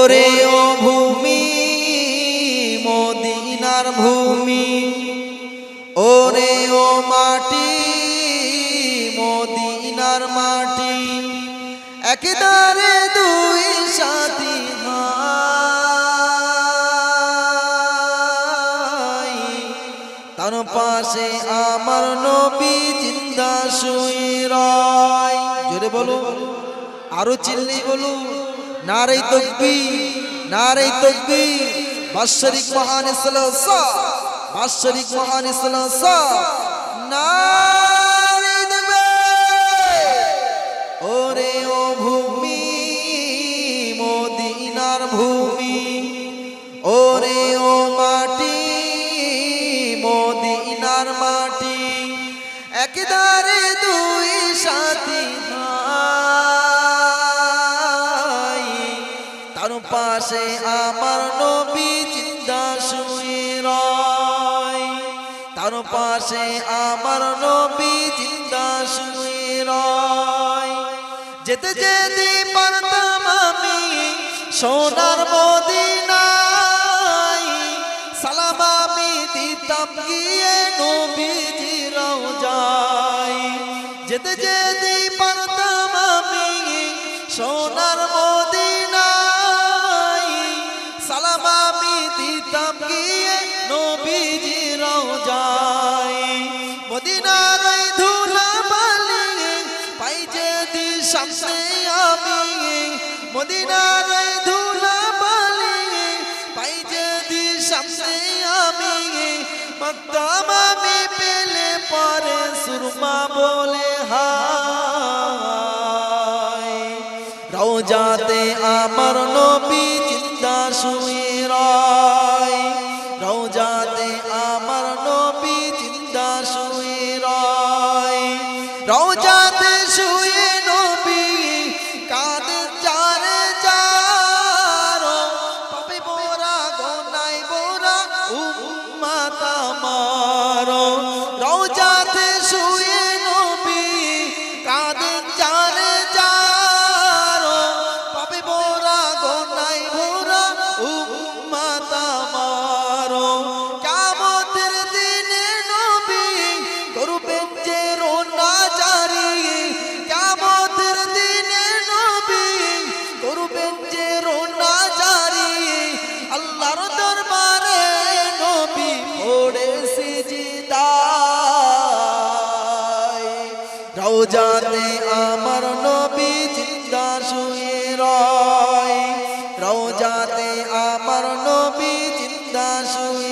ওরে ও ভূমি মদিনার ভূমি, ওরে ও মাটি মদিনার মাটি, একদারে দুই সাথী ভাই, তার পাশে আমার নবী জিন্দা শুয়ে রয়। জোরে বলো, আরো চিল্লি বলো, নারে তাকবীর, নারে তাকবীর। বাৎসরিক মহান ইসলাম, বাৎসরিক মহান ইসলাম, নারে তাকবীর। ওরে ও ভূমি মদিনার ভূমি, ওরে ও মাটি মদিনার মাটি, একদারে দুই সাথী ভাই, তার পাশে আমার নবী জিন্দা শুয়ে রয়, তার পাশে আমার নবী জিন্দা শুয়ে রয়। যেতে যেতে পারতাম আমি সোনার মদিনায়, সালাম আমি দিতাম গিয়ে নবীজির রওজায়। যেতে যেতে পারতাম আমি সোনার মদিনায়, সালাম আমি দিতাম গিয়ে নবীজির রওজায়। মদিনার ধুলা বালি পাই যেদি সামনে আমি, মদিনার ধুলা বালি পাই যেদি সামনে আমি, মাকতাম আমি পেলে পরে সুরমা বলে হায়। রওজাতে আমার নবী জিন্দা শুয়ে রয়, রওজাতে আমার নবী জিন্দা শুয়ে রয়। রওজাতে শুয়ে নবী কাঁদেন যারে যার, পাবে বোরা গোনাই বোরা উম্মত আমার। রওজাতে শুয়ে নবী কাঁদেন যারে যার, পাবে বোরা গোনাই বোরা উম্মত আমার। কিয়ামতের দিনে নবী করবেন যে রোনা জারি, কিয়ামতের দিনে নবী করবেন যে রোনা জারি, আল্লাহর দরবারে নবী পড়ে সিজদায়। রওজাতে আমার নবী জিন্দা শুয়ে রয়, রওজাতে আমার নবী জিন্দা শুয়ে